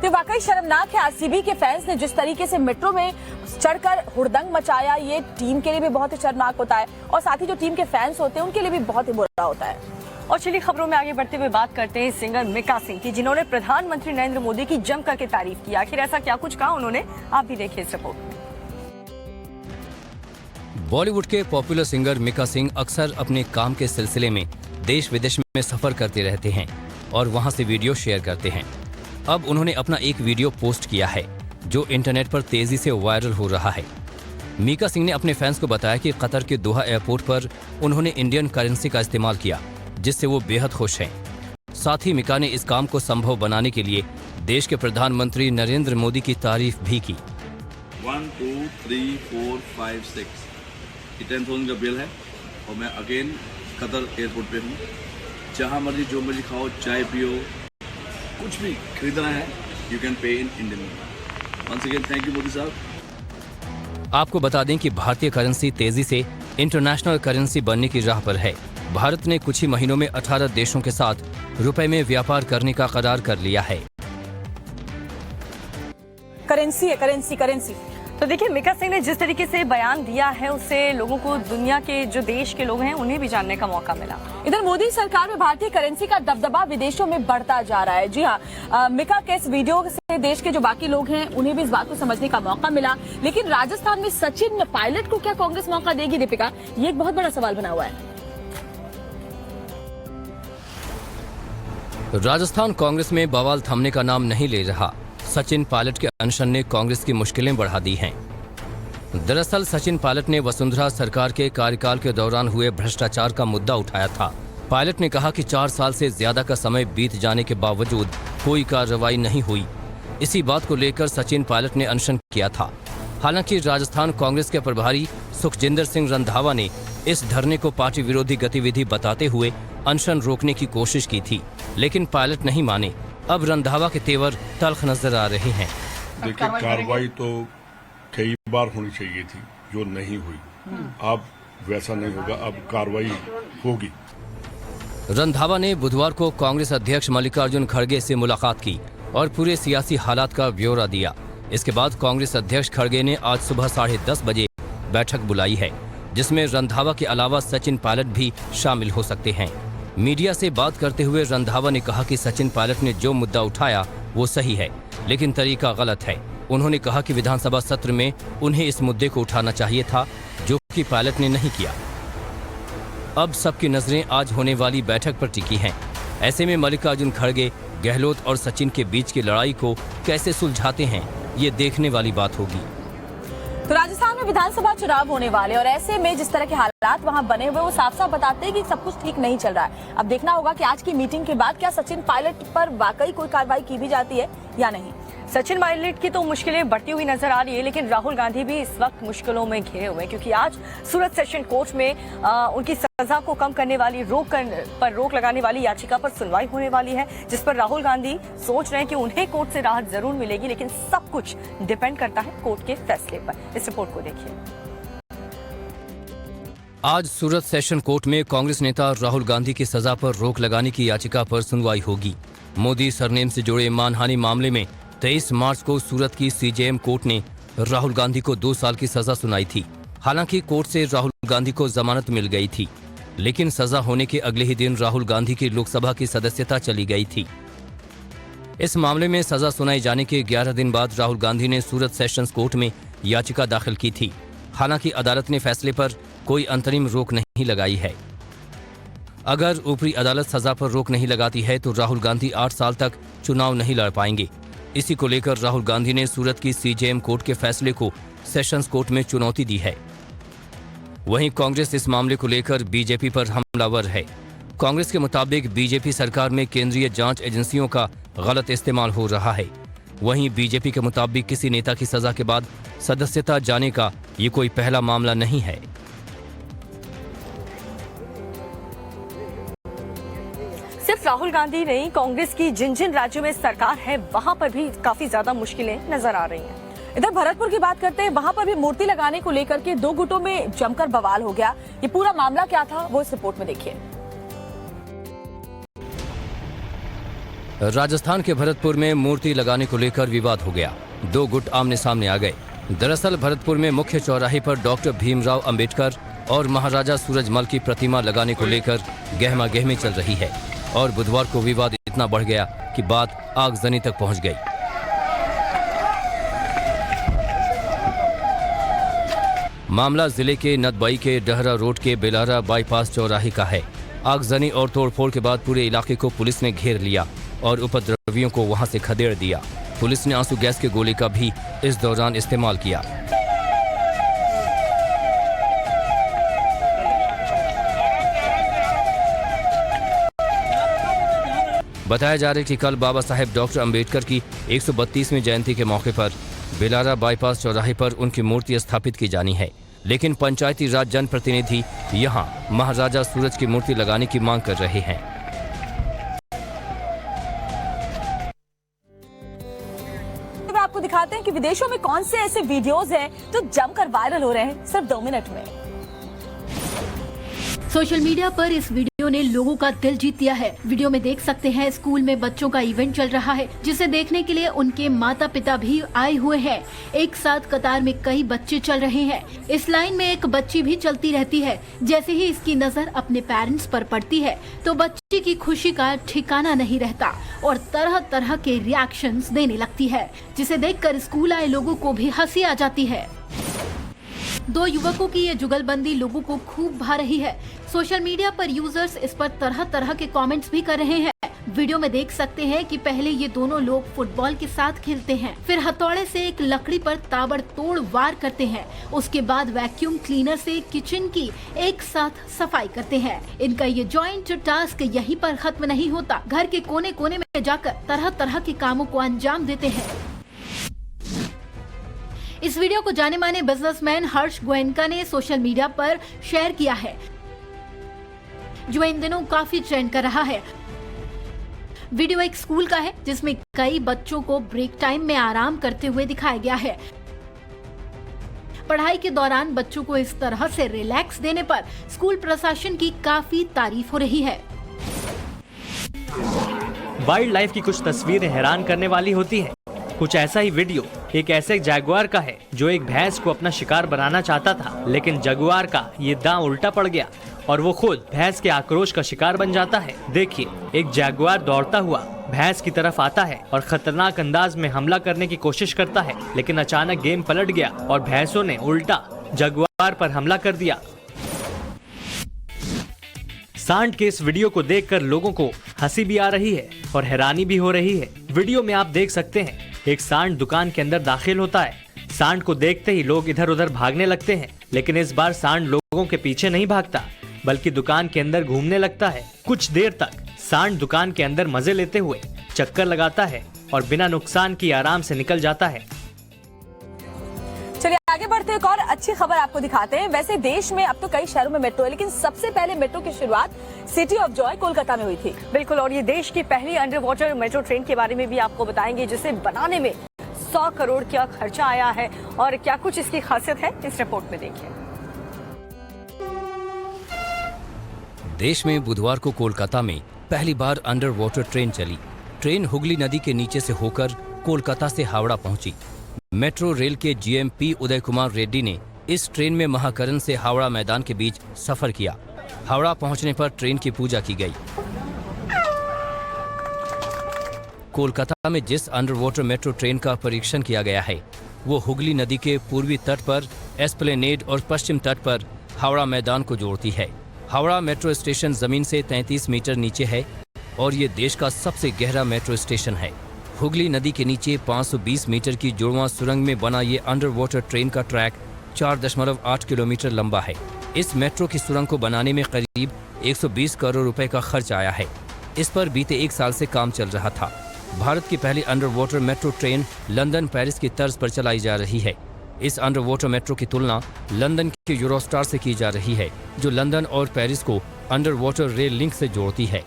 तो वाकई शर्मनाक है, आरसीबी के फैंस ने जिस तरीके से मेट्रो में चढ़कर हुड़दंग मचाया, ये टीम के लिए भी बहुत ही शर्मनाक होता है और साथ ही जो टीम के फैंस होते हैं उनके लिए भी बहुत ही बुरा होता है। और चलिए खबरों में आगे बढ़ते हुए बात करते हैं सिंगर मीका सिंह की, जिन्होंने प्रधानमंत्री नरेंद्र मोदी की जम करके तारीफ की। आखिर ऐसा क्या कुछ कहा उन्होंने, आप भी देखिए इस रिपोर्ट में। बॉलीवुड के पॉपुलर सिंगर मीका सिंह अक्सर अपने काम के सिलसिले में देश विदेश में सफर करते रहते हैं और वहां से वीडियो शेयर करते हैं। अब उन्होंने अपना एक वीडियो पोस्ट किया है जो इंटरनेट पर तेजी से वायरल हो रहा है। मीका सिंह ने अपने फैंस को बताया कि कतर के दोहा एयरपोर्ट पर उन्होंने इंडियन करेंसी का इस्तेमाल किया, जिससे वो बेहद खुश हैं। साथ ही मीका ने इस काम को संभव बनाने के लिए देश के प्रधानमंत्री नरेंद्र मोदी की तारीफ भी की। 1 2 3 4 5 6 ये 10,000 का बिल है और मैं अगेन कतर एयरपोर्ट पे हूँ। जहाँ मर्जी जो मर्जी खाओ, चाय पियो, कुछ भी खरीदना है, you can pay in Indian money. Once again thank you Modi साहब। आपको बता दें कि भारतीय करेंसी तेजी से इंटरनेशनल करेंसी बनने की राह पर है। भारत ने कुछ ही महीनों में 18 देशों के साथ रुपए में व्यापार करने का करार कर लिया है। करेंसी है, करेंसी करेंसी। तो देखिए मिका सिंह ने जिस तरीके से बयान दिया है उससे लोगों को, दुनिया के जो देश के लोग हैं उन्हें भी जानने का मौका मिला। इधर मोदी सरकार में भारतीय करेंसी का दबदबा विदेशों में बढ़ता जा रहा है। जी हाँ, मिका के इस वीडियो से देश के जो बाकी लोग हैं उन्हें भी इस बात को समझने का मौका मिला। लेकिन राजस्थान में सचिन पायलट को क्या कांग्रेस मौका देगी दीपिका, ये एक बहुत बड़ा सवाल बना हुआ है। राजस्थान कांग्रेस में बवाल थमने का नाम नहीं ले रहा। सचिन पायलट के अनशन ने कांग्रेस की मुश्किलें बढ़ा दी हैं। दरअसल सचिन पायलट ने वसुंधरा सरकार के कार्यकाल के दौरान हुए भ्रष्टाचार का मुद्दा उठाया था। पायलट ने कहा कि 4 साल से ज्यादा का समय बीत जाने के बावजूद कोई कार्रवाई नहीं हुई। इसी बात को लेकर सचिन पायलट ने अनशन किया था। हालांकि राजस्थान कांग्रेस के प्रभारी सुखजिंदर सिंह रंधावा ने इस धरने को पार्टी विरोधी गतिविधि बताते हुए अनशन रोकने की कोशिश की थी, लेकिन पायलट नहीं माने। अब रंधावा के तेवर तल्ख नजर आ रहे हैं। देखिए, कार्रवाई तो कई बार होनी चाहिए थी, जो नहीं हुई। अब वैसा नहीं होगा, अब कार्रवाई होगी। रंधावा ने बुधवार को कांग्रेस अध्यक्ष मल्लिकार्जुन खड़गे से मुलाकात की और पूरे सियासी हालात का ब्यौरा दिया। इसके बाद कांग्रेस अध्यक्ष खड़गे ने आज सुबह 10:30 बजे बैठक बुलाई है, जिसमें रंधावा के अलावा सचिन पायलट भी शामिल हो सकते हैं। मीडिया से बात करते हुए रंधावा ने कहा कि सचिन पायलट ने जो मुद्दा उठाया वो सही है, लेकिन तरीका गलत है। उन्होंने कहा कि विधानसभा सत्र में उन्हें इस मुद्दे को उठाना चाहिए था, जो कि पायलट ने नहीं किया। अब सबकी नजरें आज होने वाली बैठक पर टिकी हैं। ऐसे में मल्लिकार्जुन खड़गे गहलोत और सचिन के बीच की लड़ाई को कैसे सुलझाते हैं, ये देखने वाली बात होगी। तो राजस्थान में विधानसभा चुनाव होने वाले और ऐसे में जिस तरह के हालात वहां बने हुए वो साफ साफ बताते हैं कि सब कुछ ठीक नहीं चल रहा है। अब देखना होगा कि आज की मीटिंग के बाद क्या सचिन पायलट पर वाकई कोई कार्रवाई की भी जाती है या नहीं। सचिन पायलट की तो मुश्किलें बढ़ती हुई नजर आ रही है, लेकिन राहुल गांधी भी इस वक्त मुश्किलों में घिरे हुए हैं, क्योंकि आज सूरत सेशन कोर्ट में उनकी सजा को कम करने वाली रोक लगाने वाली याचिका पर सुनवाई होने वाली है, जिस पर राहुल गांधी सोच रहे हैं कि उन्हें कोर्ट से राहत जरूर मिलेगी, लेकिन सब कुछ डिपेंड करता है कोर्ट के फैसले पर। इस रिपोर्ट को देखिए। आज सूरत सेशन कोर्ट में कांग्रेस नेता राहुल गांधी की सजा पर रोक लगाने की याचिका पर सुनवाई होगी। मोदी सरनेम से जुड़े मानहानि मामले में 23 मार्च को सूरत की सीजेएम कोर्ट ने राहुल गांधी को 2 साल की सजा सुनाई थी। हालांकि कोर्ट से राहुल गांधी को जमानत मिल गई थी, लेकिन सजा होने के अगले ही दिन राहुल गांधी की लोकसभा की सदस्यता चली गई थी। इस मामले में सजा सुनाई जाने के 11 दिन बाद राहुल गांधी ने सूरत सेशंस कोर्ट में याचिका दाखिल की थी। हालांकि अदालत ने फैसले पर कोई अंतरिम रोक नहीं लगाई है। अगर ऊपरी अदालत सजा पर रोक नहीं लगाती है तो राहुल गांधी 8 साल तक चुनाव नहीं लड़ पाएंगे। इसी को लेकर राहुल गांधी ने सूरत की सीजेएम कोर्ट के फैसले को सेशंस कोर्ट में चुनौती दी है। वहीं कांग्रेस इस मामले को लेकर बीजेपी पर हमलावर है। कांग्रेस के मुताबिक बीजेपी सरकार में केंद्रीय जांच एजेंसियों का गलत इस्तेमाल हो रहा है। वहीं बीजेपी के मुताबिक किसी नेता की सजा के बाद सदस्यता जाने का ये कोई पहला मामला नहीं है। सिर्फ राहुल गांधी नहीं, कांग्रेस की जिन जिन राज्यों में सरकार है वहां पर भी काफी ज्यादा मुश्किलें नजर आ रही हैं। इधर भरतपुर की बात करते हैं, वहां पर भी मूर्ति लगाने को लेकर के 2 गुटों में जमकर बवाल हो गया। ये पूरा मामला क्या था वो इस रिपोर्ट में देखिए। राजस्थान के भरतपुर में मूर्ति लगाने को लेकर विवाद हो गया। 2 गुट आमने सामने आ गए। दरअसल भरतपुर में मुख्य चौराहे पर डॉक्टर भीमराव अंबेडकर और महाराजा सूरजमल की प्रतिमा लगाने को लेकर गहमा गहमी चल रही है और बुधवार को विवाद इतना बढ़ गया कि बात आगजनी तक पहुंच गई। मामला जिले के नदबई के डहरा रोड के बेलारा बाईपास चौराहे का है। आगजनी और तोड़फोड़ के बाद पूरे इलाके को पुलिस ने घेर लिया और उपद्रवियों को वहां से खदेड़ दिया। पुलिस ने आंसू गैस के गोले का भी इस दौरान इस्तेमाल किया। बताया जा रहा है कि कल बाबा साहेब डॉक्टर अंबेडकर की 132वीं जयंती के मौके पर बेलारा बाईपास चौराहे पर उनकी मूर्ति स्थापित की जानी है, लेकिन पंचायती राज जनप्रतिनिधि यहां महाराजा सूरज की मूर्ति लगाने की मांग कर रहे हैं। आपको दिखाते हैं कि विदेशों में कौन से ऐसे वीडियोस हैं जो जमकर वायरल हो रहे हैं सिर्फ 2 मिनट में। सोशल मीडिया पर इस वीडियो ने लोगों का दिल जीत लिया है। वीडियो में देख सकते हैं स्कूल में बच्चों का इवेंट चल रहा है, जिसे देखने के लिए उनके माता पिता भी आए हुए हैं। एक साथ कतार में कई बच्चे चल रहे हैं। इस लाइन में एक बच्ची भी चलती रहती है। जैसे ही इसकी नजर अपने पेरेंट्स पर पड़ती है तो बच्ची की खुशी का ठिकाना नहीं रहता और तरह तरह के रिएक्शंस देने लगती है, जिसे देखकर स्कूल आए लोगों को भी हंसी आ जाती है। दो युवकों की ये जुगलबंदी लोगों को खूब भा रही है। सोशल मीडिया पर यूजर्स इस पर तरह तरह के कमेंट्स भी कर रहे हैं। वीडियो में देख सकते हैं कि पहले ये दोनों लोग फुटबॉल के साथ खेलते हैं, फिर हथौड़े से एक लकड़ी पर ताबड़तोड़ वार करते हैं, उसके बाद वैक्यूम क्लीनर से किचन की एक साथ सफाई करते हैं। इनका ये जॉइंट टास्क यहीं पर खत्म नहीं होता, घर के कोने कोने में जाकर तरह तरह के कामों को अंजाम देते हैं। इस वीडियो को जाने माने बिजनेसमैन हर्ष गोयनका ने सोशल मीडिया पर शेयर किया है, जो इन दिनों काफी ट्रेंड कर रहा है। वीडियो एक स्कूल का है, जिसमें कई बच्चों को ब्रेक टाइम में आराम करते हुए दिखाया गया है। पढ़ाई के दौरान बच्चों को इस तरह से रिलैक्स देने पर स्कूल प्रशासन की काफी तारीफ हो रही है। वाइल्ड लाइफ की कुछ तस्वीरें हैरान करने वाली होती है। कुछ ऐसा ही वीडियो एक ऐसे जगुआर का है जो एक भैंस को अपना शिकार बनाना चाहता था, लेकिन जगुआर का ये दांव उल्टा पड़ गया और वो खुद भैंस के आक्रोश का शिकार बन जाता है। देखिए, एक जगुआर दौड़ता हुआ भैंस की तरफ आता है और खतरनाक अंदाज में हमला करने की कोशिश करता है, लेकिन अचानक गेम पलट गया और भैंसों ने उल्टा जगुआर पर हमला कर दिया। सांड के इस वीडियो को देखकर लोगों को हंसी भी आ रही है और हैरानी भी हो रही है। वीडियो में आप देख सकते हैं एक सांड दुकान के अंदर दाखिल होता है। सांड को देखते ही लोग इधर उधर भागने लगते हैं, लेकिन इस बार सांड लोगों के पीछे नहीं भागता, बल्कि दुकान के अंदर घूमने लगता है। कुछ देर तक सांड दुकान के अंदर मजे लेते हुए चक्कर लगाता है और बिना नुकसान की आराम से निकल जाता है। चलिए आगे बढ़ते हैं, एक और अच्छी खबर आपको दिखाते हैं। वैसे देश में अब तो कई शहरों में मेट्रो है, लेकिन सबसे पहले मेट्रो की शुरुआत सिटी ऑफ जॉय कोलकाता में हुई थी। बिल्कुल, और ये देश की पहली अंडर वाटर मेट्रो ट्रेन के बारे में भी आपको बताएंगे, जिसे बनाने में 100 करोड़ का खर्चा आया है और क्या कुछ इसकी खासियत है, इस रिपोर्ट में देखिए। देश में बुधवार को कोलकाता में पहली बार अंडर वाटर ट्रेन चली। ट्रेन हुगली नदी के नीचे से होकर कोलकाता से हावड़ा पहुंची। मेट्रो रेल के जीएमपी उदय कुमार रेड्डी ने इस ट्रेन में महाकरण से हावड़ा मैदान के बीच सफर किया। हावड़ा पहुंचने पर ट्रेन की पूजा की गई। कोलकाता में जिस अंडर वाटर मेट्रो ट्रेन का परीक्षण किया गया है, वो हुगली नदी के पूर्वी तट पर एस्प्लेनेड और पश्चिम तट पर हावड़ा मैदान को जोड़ती है। हावड़ा मेट्रो स्टेशन जमीन से 33 मीटर नीचे है और ये देश का सबसे गहरा मेट्रो स्टेशन है। हुगली नदी के नीचे 520 मीटर की जुड़वां सुरंग में बना ये अंडर वाटर ट्रेन का ट्रैक 4.8 किलोमीटर लंबा है। इस मेट्रो की सुरंग को बनाने में करीब 120 करोड़ रुपए का खर्च आया है। इस पर बीते 1 साल से काम चल रहा था। भारत की पहली under water metro train London Paris की तर्ज पर चलाई जा रही है। इस अंडर वाटर मेट्रो की तुलना लंदन के यूरोस्टार से की जा रही है, जो लंदन और पेरिस को अंडर वाटर रेल लिंक से जोड़ती है।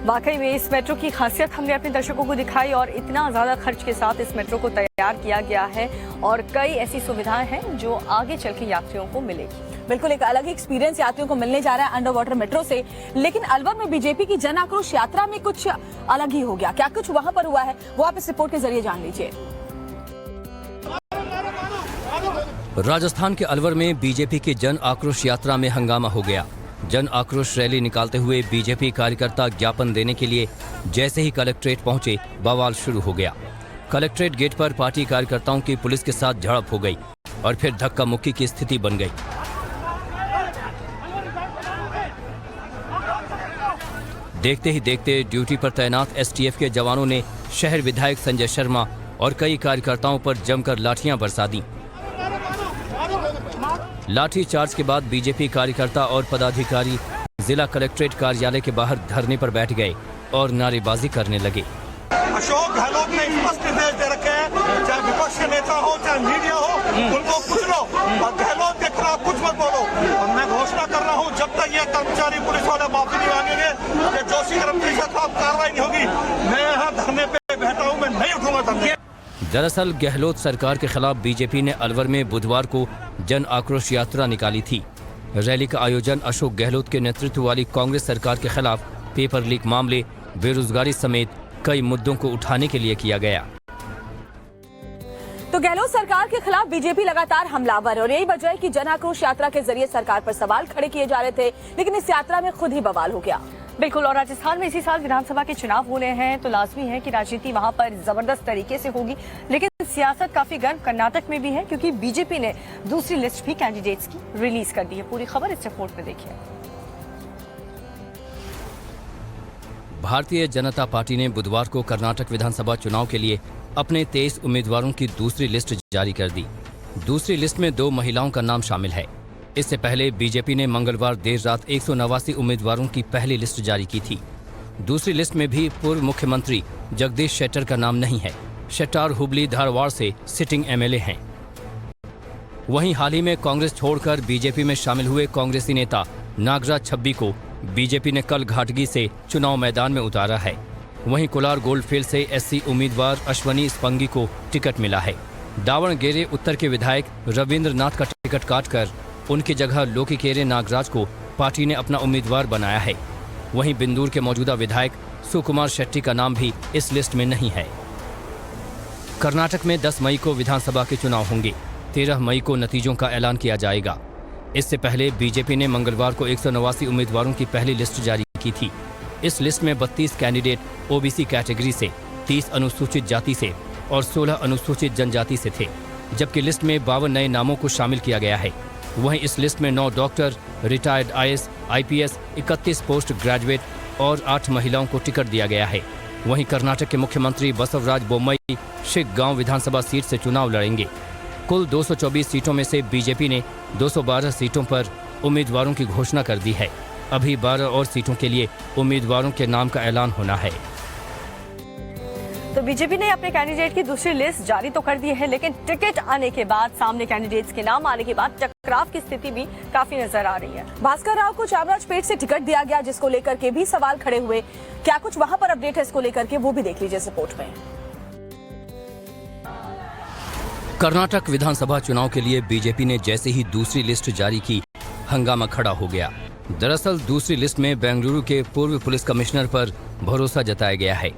वाकई में इस मेट्रो की खासियत हमने अपने दर्शकों को दिखाई और इतना ज्यादा खर्च के साथ इस मेट्रो को तैयार किया गया है और कई ऐसी सुविधाएं हैं जो आगे चल के यात्रियों को मिलेगी। बिल्कुल एक अलग एक्सपीरियंस यात्रियों को मिलने जा रहा है अंडर वाटर मेट्रो से। लेकिन अलवर में बीजेपी की जन आक्रोश यात्रा में कुछ अलग ही हो गया। क्या कुछ वहां पर हुआ है, वो आप इस रिपोर्ट के जरिए जान लीजिए। राजस्थान के अलवर में बीजेपी की जन आक्रोश यात्रा में हंगामा हो गया। जन आक्रोश रैली निकालते हुए बीजेपी कार्यकर्ता ज्ञापन देने के लिए जैसे ही कलेक्ट्रेट पहुंचे, बवाल शुरू हो गया। कलेक्ट्रेट गेट पर पार्टी कार्यकर्ताओं की पुलिस के साथ झड़प हो गई और फिर धक्का मुक्की की स्थिति बन गई। देखते ही देखते ड्यूटी पर तैनात एसटीएफ के जवानों ने शहर विधायक संजय शर्मा और कई कार्यकर्ताओं पर जमकर लाठियां बरसा दी। लाठी चार्ज के बाद बीजेपी कार्यकर्ता और पदाधिकारी जिला कलेक्ट्रेट कार्यालय के बाहर धरने पर बैठ गए और नारेबाजी करने लगे। अशोक गहलोत ने स्पष्ट निर्देश दे रखे हैं, चाहे विपक्ष के नेता हो चाहे मीडिया हो, उनको कुछ लो और गहलोत के खिलाफ कुछ मत बोलो। और मैं घोषणा कर रहा हूँ, जब तक ये कर्मचारी पुलिस वाले माफी नहीं मांगेंगे, ये जोशी कर्मचारी के खिलाफ कार्रवाई नहीं होगी। मैं यहाँ धरने पे बैठा हूँ, मैं नहीं उठूंगा धरने। दरअसल गहलोत सरकार के खिलाफ बीजेपी ने अलवर में बुधवार को जन आक्रोश यात्रा निकाली थी। रैली का आयोजन अशोक गहलोत के नेतृत्व वाली कांग्रेस सरकार के खिलाफ पेपर लीक मामले, बेरोजगारी समेत कई मुद्दों को उठाने के लिए किया गया। तो गहलोत सरकार के खिलाफ बीजेपी लगातार हमलावर है और यही वजह है कि जन आक्रोश यात्रा के जरिए सरकार पर सवाल खड़े किए जा रहे थे, लेकिन इस यात्रा में खुद ही बवाल हो गया। बिल्कुल, और राजस्थान में इसी साल विधानसभा के चुनाव होने हैं तो लाजमी है कि राजनीति वहां पर जबरदस्त तरीके से होगी, लेकिन सियासत काफी गर्म कर्नाटक में भी है क्योंकि बीजेपी ने दूसरी लिस्ट भी कैंडिडेट्स की रिलीज कर दी है। पूरी खबर इस रिपोर्ट में देखिए। भारतीय जनता पार्टी ने बुधवार को कर्नाटक विधानसभा चुनाव के लिए अपने 23 उम्मीदवारों की दूसरी लिस्ट जारी कर दी। दूसरी लिस्ट में 2 महिलाओं का नाम शामिल है। इससे पहले बीजेपी ने मंगलवार देर रात 189 उम्मीदवारों की पहली लिस्ट जारी की थी। दूसरी लिस्ट में भी पूर्व मुख्यमंत्री जगदीश शेट्टर का नाम नहीं है। शेट्टर हुबली धारवाड़ से सिटिंग एमएलए हैं। वहीं हाल ही में कांग्रेस छोड़कर बीजेपी में शामिल हुए कांग्रेसी नेता नागराज छब्बी को बीजेपी ने कल घाटगी से चुनाव मैदान में उतारा है। वहीं कोलार गोल्डफील्ड से एससी उम्मीदवार अश्वनी स्पंगी को टिकट मिला है। दावणगेरे उत्तर के विधायक रविंद्र नाथ का टिकट काटकर उनकी जगह लोकीकेरे नागराज को पार्टी ने अपना उम्मीदवार बनाया है। वहीं बिंदूर के मौजूदा विधायक सुकुमार शेट्टी का नाम भी इस लिस्ट में नहीं है। कर्नाटक में 10 मई को विधानसभा के चुनाव होंगे। 13 मई को नतीजों का ऐलान किया जाएगा। इससे पहले बीजेपी ने मंगलवार को 189 उम्मीदवारों की पहली लिस्ट जारी की थी। इस लिस्ट में 32 कैंडिडेट ओबीसी कैटेगरी से, 30 अनुसूचित जाति से और 16 अनुसूचित जनजाति से थे, जबकि लिस्ट में 52 नए नामों को शामिल किया गया है। वहीं इस लिस्ट में 9 doctor, retired IAS, IPS, 31 post graduate और 8 महिलाओं को टिकट दिया गया है। वहीं कर्नाटक के मुख्यमंत्री बसवराज बोम्मई शिग्गांव विधानसभा सीट से चुनाव लड़ेंगे। कुल 224 सीटों में से बीजेपी ने 212 सीटों पर उम्मीदवारों की घोषणा कर दी है। अभी 12 और सीटों के लिए उम्मीदवारों के नाम का ऐलान होना है। तो बीजेपी ने अपने कैंडिडेट की दूसरी लिस्ट जारी तो कर दी है, लेकिन टिकट आने के बाद, सामने कैंडिडेट्स के नाम आने के बाद टकराव की स्थिति भी काफी नजर आ रही है। भास्कर राव को चामराजपेट से टिकट दिया गया, जिसको लेकर के भी सवाल खड़े हुए। क्या कुछ वहां पर अपडेट है इसको लेकर के, वो भी देख लीजिए इस रिपोर्ट में। कर्नाटक विधानसभा चुनाव के लिए बीजेपी ने जैसे ही दूसरी लिस्ट जारी की, हंगामा खड़ा हो गया। दरअसल दूसरी लिस्ट में बेंगलुरु के पूर्व पुलिस कमिश्नर पर भरोसा जताया गया है।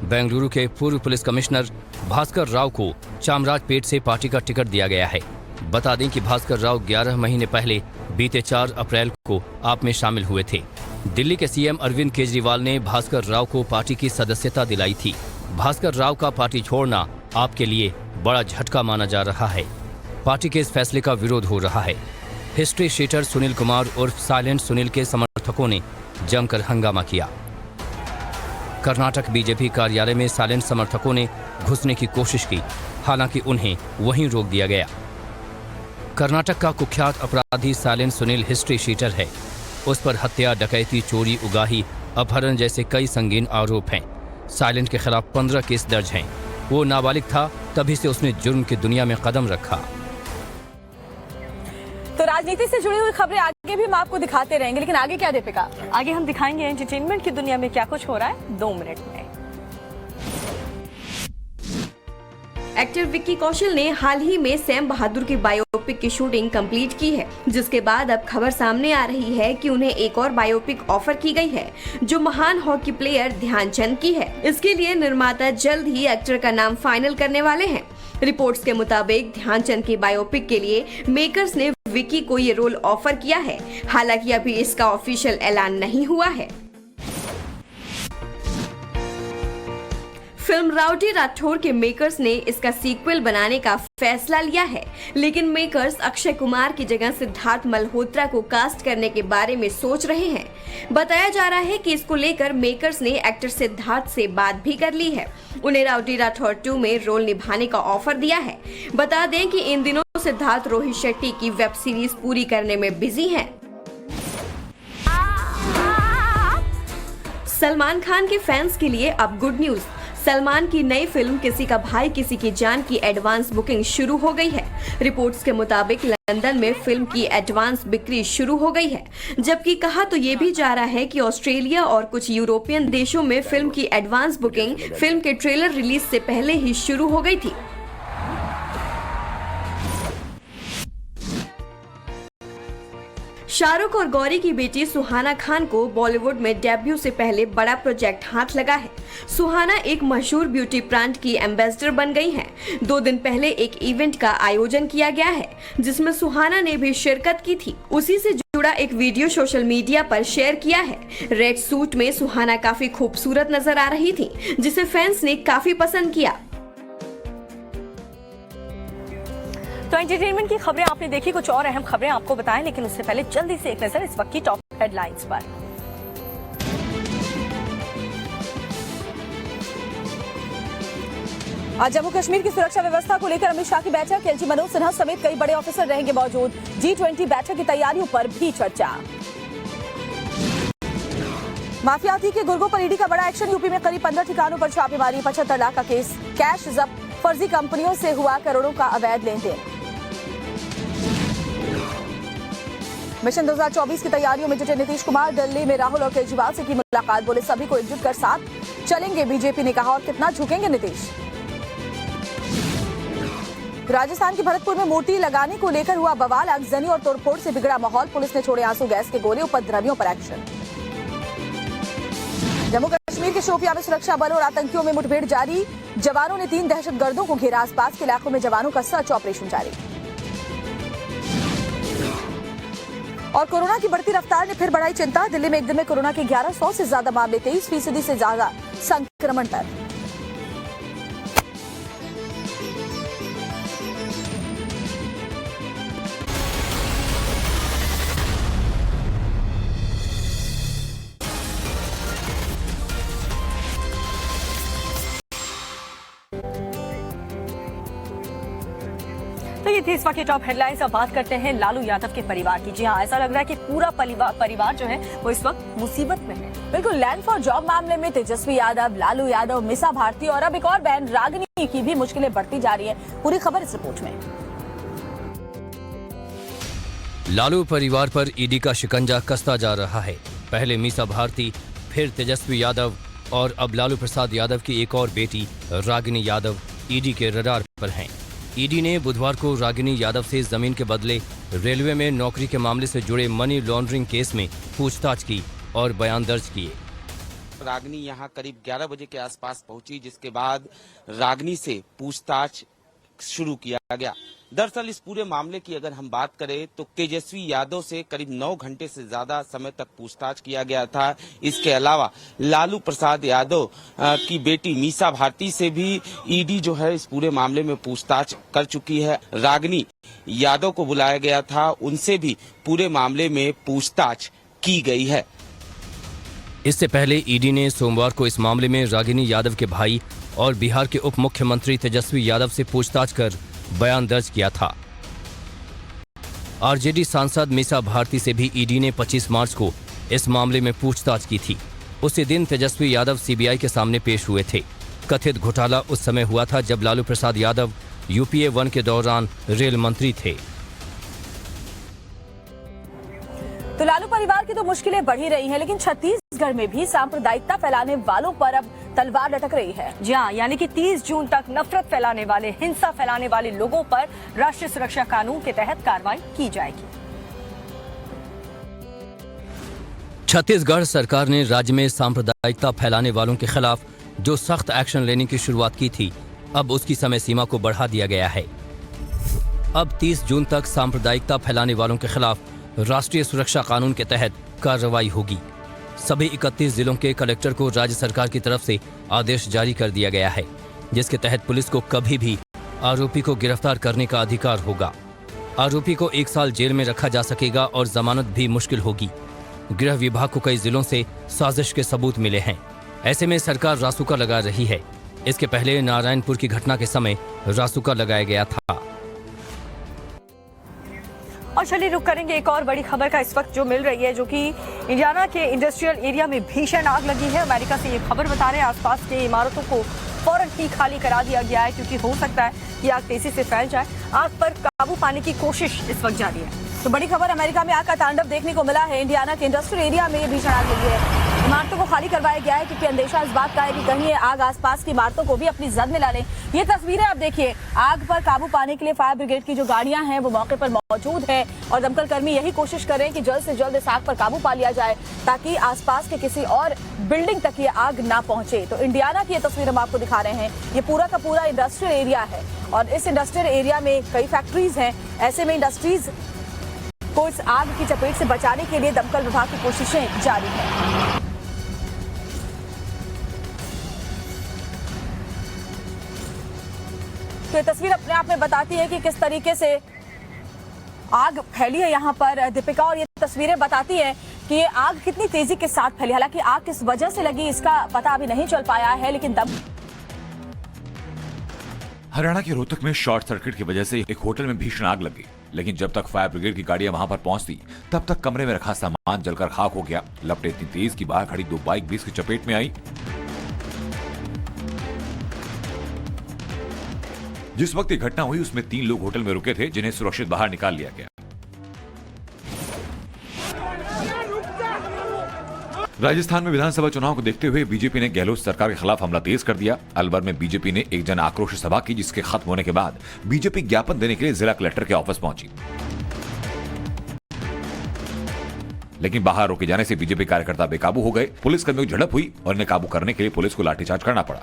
बेंगलुरु के पूर्व पुलिस कमिश्नर भास्कर राव को चामराजपेट से पार्टी का टिकट दिया गया है। बता दें कि भास्कर राव 11 महीने पहले बीते 4 अप्रैल को आप में शामिल हुए थे। दिल्ली के सीएम अरविंद केजरीवाल ने भास्कर राव को पार्टी की सदस्यता दिलाई थी। भास्कर राव का पार्टी छोड़ना आपके लिए बड़ा झटका माना जा रहा है। पार्टी के इस फैसले का विरोध हो रहा है। हिस्ट्री शीटर सुनील कुमार उर्फ साइलेंट सुनील के समर्थकों ने जमकर हंगामा किया। कर्नाटक बीजेपी कार्यालय में साइलेंट समर्थकों ने घुसने की कोशिश की, हालांकि उन्हें वहीं रोक दिया गया। कर्नाटक का कुख्यात अपराधी साइलेंट सुनील हिस्ट्री शीटर है। उस पर हत्या, डकैती, चोरी, उगाही, अपहरण जैसे कई संगीन आरोप हैं। साइलेंट के खिलाफ 15 केस दर्ज हैं। वो नाबालिग था, तभी से उसने जुर्म की दुनिया में कदम रखा। तो राजनीति से जुड़ी हुई खबरें आगे भी हम आपको दिखाते रहेंगे, लेकिन आगे क्या दीपिका? आगे हम दिखाएंगे एंटरटेनमेंट की दुनिया में क्या कुछ हो रहा है 2 मिनट में। एक्टर विक्की कौशल ने हाल ही में सैम बहादुर की बायोपिक की शूटिंग कंप्लीट की है, जिसके बाद अब खबर सामने आ रही है कि उन्हें एक और बायोपिक ऑफर की गई है, जो महान हॉकी प्लेयर ध्यानचंद की है। इसके लिए निर्माता जल्द ही एक्टर का नाम फाइनल करने वाले हैं। रिपोर्ट्स के मुताबिक ध्यानचंद की बायोपिक के लिए मेकर्स ने विक्की को ये रोल ऑफर किया है। हालांकि अभी इसका ऑफिशियल ऐलान नहीं हुआ है। फिल्म राउडी राठौर के मेकर्स ने इसका सीक्वल बनाने का फैसला लिया है, लेकिन मेकर्स अक्षय कुमार की जगह सिद्धार्थ मल्होत्रा को कास्ट करने के बारे में सोच रहे हैं। बताया जा रहा है कि इसको लेकर मेकर्स ने एक्टर सिद्धार्थ से बात भी कर ली है। उन्हें राउडी राठौर 2 में रोल निभाने का ऑफर दिया है। बता दें कि इन दिनों सिद्धार्थ रोहित शेट्टी की वेब सीरीज पूरी करने में बिजी हैं। सलमान खान के फैंस के लिए अब गुड न्यूज। सलमान की नई फिल्म किसी का भाई किसी की जान की एडवांस बुकिंग शुरू हो गई है। रिपोर्ट्स के मुताबिक लंदन में फिल्म की एडवांस बिक्री शुरू हो गई है, जबकि कहा तो ये भी जा रहा है कि ऑस्ट्रेलिया और कुछ यूरोपियन देशों में फिल्म की एडवांस बुकिंग फिल्म के ट्रेलर रिलीज से पहले ही शुरू हो गई थी। शाहरुख और गौरी की बेटी सुहाना खान को बॉलीवुड में डेब्यू से पहले बड़ा प्रोजेक्ट हाथ लगा है। सुहाना एक मशहूर ब्यूटी ब्रांड की एम्बेसडर बन गई हैं। 2 दिन पहले एक इवेंट का आयोजन किया गया है जिसमें सुहाना ने भी शिरकत की थी। उसी से जुड़ा एक वीडियो सोशल मीडिया पर शेयर किया है। रेड सूट में सुहाना काफी खूबसूरत नजर आ रही थी, जिसे फैंस ने काफी पसंद किया। तो एंटरटेनमेंट की खबरें आपने देखी, कुछ और अहम खबरें आपको बताएं, लेकिन उससे पहले जल्दी से एक नजर इस वक्त की टॉप हेडलाइंस पर। आज जम्मू कश्मीर की सुरक्षा व्यवस्था को लेकर अमित शाह की बैठक, एलजी मनोज सिन्हा समेत कई बड़े ऑफिसर रहेंगे मौजूद। G20 बैठक की तैयारियों पर भी चर्चा। माफिया हाथी के गुर्गों पर ईडी का बड़ा एक्शन, यूपी में करीब 15 ठिकानों पर छापेमारी, 75 लाख का केस, कैश जब्त, फर्जी कंपनियों से हुआ करोड़ों का अवैध लेन देन। मिशन 2024 की तैयारियों में जुटे नीतीश कुमार, दिल्ली में राहुल और केजरीवाल से की मुलाकात, बोले सभी को एकजुट कर साथ चलेंगे। बीजेपी ने कहा और कितना झुकेंगे नीतीश। राजस्थान के भरतपुर में मूर्ति लगाने को लेकर हुआ बवाल, आगजनी और तोड़फोड़ से बिगड़ा माहौल, पुलिस ने छोड़े आंसू गैस के गोले, उपद्रवियों पर एक्शन। जम्मू कश्मीर के शोपियां में सुरक्षा बलों और आतंकियों में मुठभेड़ जारी, जवानों ने 3 दहशतगर्दों को घेरा, आसपास के इलाकों में जवानों का सर्च ऑपरेशन जारी। और कोरोना की बढ़ती रफ्तार ने फिर बढ़ाई चिंता, दिल्ली में एक दिन में कोरोना के 1100 से ज्यादा मामले, 23% से ज्यादा संक्रमण दर। तो ये थी इस वक्त की टॉप हेडलाइंस। अब बात करते हैं लालू यादव के परिवार की। जी हाँ, ऐसा लग रहा है कि पूरा परिवार जो है वो इस वक्त मुसीबत में है। बिल्कुल, लैंड फॉर जॉब मामले में तेजस्वी यादव, लालू यादव, मीसा भारती और अब एक और बहन रागिनी की भी मुश्किलें बढ़ती जा रही है। पूरी खबर इस रिपोर्ट में। लालू परिवार पर ईडी का शिकंजा कसता जा रहा है। पहले मीसा भारती, फिर तेजस्वी यादव और अब लालू प्रसाद यादव की एक और बेटी रागिनी यादव ईडी के रडार पर हैं। ईडी ने बुधवार को रागिनी यादव से जमीन के बदले रेलवे में नौकरी के मामले से जुड़े मनी लॉन्ड्रिंग केस में पूछताछ की और बयान दर्ज किए। रागिनी यहां करीब 11 बजे के आसपास पहुंची, जिसके बाद रागिनी से पूछताछ शुरू किया गया। दरअसल इस पूरे मामले की अगर हम बात करें तो तेजस्वी यादव से करीब 9 घंटे से ज्यादा समय तक पूछताछ किया गया था। इसके अलावा लालू प्रसाद यादव की बेटी मीसा भारती से भी ईडी जो है इस पूरे मामले में पूछताछ कर चुकी है। रागिनी यादव को बुलाया गया था, उनसे भी पूरे मामले में पूछताछ की गई है। इससे पहले ईडी ने सोमवार को इस मामले में रागिनी यादव के भाई और बिहार के उप मुख्यमंत्री तेजस्वी यादव से पूछताछ कर बयान दर्ज किया था। आरजेडी सांसद मीसा भारती से भी ईडी ने 25 मार्च को इस मामले में पूछताछ की थी। उसी दिन तेजस्वी यादव सीबीआई के सामने पेश हुए थे। कथित घोटाला उस समय हुआ था जब लालू प्रसाद यादव यूपीए 1 के दौरान रेल मंत्री थे। तो लालू परिवार की तो मुश्किलें बढ़ ही रही हैं, लेकिन छत्तीसगढ़ में भी सांप्रदायिकता फैलाने वालों पर अब तलवार लटक रही है। जी हाँ, यानी कि 30 जून तक नफरत फैलाने वाले, हिंसा फैलाने वाले लोगों पर राष्ट्रीय सुरक्षा कानून के तहत कार्रवाई की जाएगी। छत्तीसगढ़ सरकार ने राज्य में सांप्रदायिकता फैलाने वालों के खिलाफ जो सख्त एक्शन लेने की शुरुआत की थी, अब उसकी समय सीमा को बढ़ा दिया गया है। अब 30 जून तक सांप्रदायिकता फैलाने वालों के खिलाफ राष्ट्रीय सुरक्षा कानून के तहत कार्रवाई होगी। सभी 31 जिलों के कलेक्टर को राज्य सरकार की तरफ से आदेश जारी कर दिया गया है, जिसके तहत पुलिस को कभी भी आरोपी को गिरफ्तार करने का अधिकार होगा। आरोपी को 1 साल जेल में रखा जा सकेगा और जमानत भी मुश्किल होगी। गृह विभाग को कई जिलों से साजिश के सबूत मिले हैं। ऐसे में सरकार रासुका लगा रही है। इसके पहले नारायणपुर की घटना के समय रासुका लगाया गया था। और चलिए रुक करेंगे एक और बड़ी खबर का इस वक्त जो मिल रही है, जो कि इंडियाना के इंडस्ट्रियल एरिया में भीषण आग लगी है। अमेरिका से ये खबर बता रहे हैं आसपास के इमारतों को फौरन ही खाली करा दिया गया है, क्योंकि हो सकता है कि आग तेजी से फैल जाए। आग पर काबू पाने की कोशिश इस वक्त जारी है। तो बड़ी खबर, अमेरिका में आग का तांडव देखने को मिला है। इंडियाना के इंडस्ट्रियल एरिया में भीषण आग लगी है। इमारतों को खाली करवाया गया है क्योंकि अंदेशा इस बात का है कि कहीं ये आग आसपास की इमारतों को भी अपनी जद में ला लें। ये तस्वीरें आप देखिए, आग पर काबू पाने के लिए फायर ब्रिगेड की जो गाड़ियां हैं वो मौके पर मौजूद है और दमकल कर्मी यही कोशिश कर रहे हैं कि जल्द से जल्द इस आग पर काबू पा लिया जाए ताकि आसपास के किसी और बिल्डिंग तक ये आग ना पहुंचे। तो इंडियाना की ये तस्वीर हम आपको दिखा रहे हैं। ये पूरा का पूरा इंडस्ट्रियल एरिया है और इस इंडस्ट्रियल एरिया में कई फैक्ट्रीज हैं। ऐसे में इंडस्ट्रीज को इस आग की चपेट से बचाने के लिए दमकल विभाग की कोशिशें जारी हैं। तो ये तस्वीर अपने आप में बताती है कि किस तरीके से आग फैली है यहाँ पर दीपिका, और ये तस्वीरें बताती है कि ये आग कितनी तेजी के साथ फैली। हालांकि आग किस वजह से लगी इसका पता अभी नहीं चल पाया है, लेकिन हरियाणा के रोहतक में शॉर्ट सर्किट की वजह से एक होटल में भीषण आग लगी, लेकिन जब तक फायर ब्रिगेड की गाड़ियां वहां पर पहुंचती तब तक कमरे में रखा सामान जलकर खाक हो गया। लपटें इतनी तेज कि बाहर खड़ी 2 बाइक भी इसकी चपेट में आई। जिस वक्त ये घटना हुई उसमें 3 लोग होटल में रुके थे जिन्हें सुरक्षित बाहर निकाल लिया गया। राजस्थान में विधानसभा चुनाव को देखते हुए बीजेपी ने गहलोत सरकार के खिलाफ हमला तेज कर दिया। अलवर में बीजेपी ने एक जन आक्रोश सभा की, जिसके खत्म होने के बाद बीजेपी ज्ञापन देने के लिए जिला कलेक्टर के ऑफिस पहुंची, लेकिन बाहर रोके जाने से बीजेपी कार्यकर्ता बेकाबू हो गए। पुलिसकर्मियों की झड़प हुई और इन्हें काबू करने के लिए पुलिस को लाठीचार्ज करना पड़ा।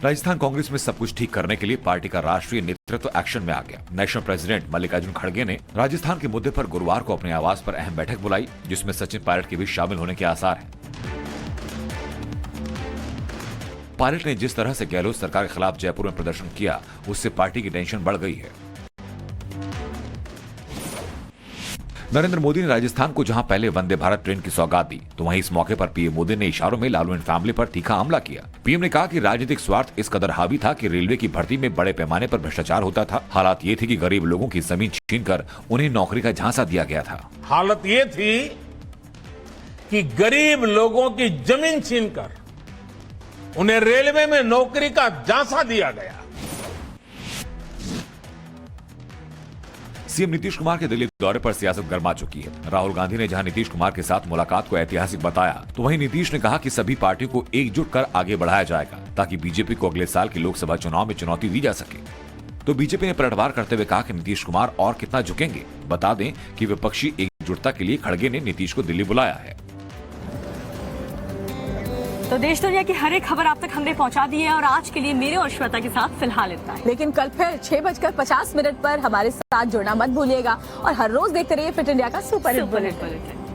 राजस्थान कांग्रेस में सब कुछ ठीक करने के लिए पार्टी का राष्ट्रीय नेतृत्व एक्शन में आ गया। नेशनल प्रेसिडेंट मल्लिकार्जुन खड़गे ने राजस्थान के मुद्दे पर गुरुवार को अपने आवास पर अहम बैठक बुलाई, जिसमें सचिन पायलट के भी शामिल होने के आसार हैं। पायलट ने जिस तरह से गहलोत सरकार के खिलाफ जयपुर में प्रदर्शन किया, उससे पार्टी की टेंशन बढ़ गई है। नरेंद्र मोदी ने राजस्थान को जहां पहले वंदे भारत ट्रेन की सौगात दी, तो वहीं इस मौके पर पीएम मोदी ने इशारों में लालू एंड फैमिली पर तीखा हमला किया। पीएम ने कहा कि राजनीतिक स्वार्थ इस कदर हावी था कि रेलवे की भर्ती में बड़े पैमाने पर भ्रष्टाचार होता था। हालात ये थी कि गरीब लोगों की जमीन छीनकर उन्हें नौकरी का झांसा दिया गया था। हालत ये थी कि गरीब लोगों की जमीन छीनकर उन्हें रेलवे में नौकरी का झांसा दिया गया। सीएम नीतीश कुमार के दिल्ली दौरे पर सियासत गर्मा चुकी है। राहुल गांधी ने जहां नीतीश कुमार के साथ मुलाकात को ऐतिहासिक बताया, तो वहीं नीतीश ने कहा कि सभी पार्टियों को एकजुट कर आगे बढ़ाया जाएगा ताकि बीजेपी को अगले साल के लोकसभा चुनाव में चुनौती दी जा सके। तो बीजेपी ने पलटवार करते हुए कहा कि नीतीश कुमार और कितना झुकेंगे। बता दें कि विपक्षी एकजुटता के लिए खड़गे ने नीतीश को दिल्ली बुलाया है। तो देश दुनिया की हर एक खबर आप तक हमने पहुंचा दी है और आज के लिए मेरे और श्वेता के साथ फिलहाल इतना है। लेकिन कल फिर 6:50 पर हमारे साथ जुड़ना मत भूलिएगा और हर रोज देखते रहिए फिट इंडिया का सुपर हिट बुलेटिन।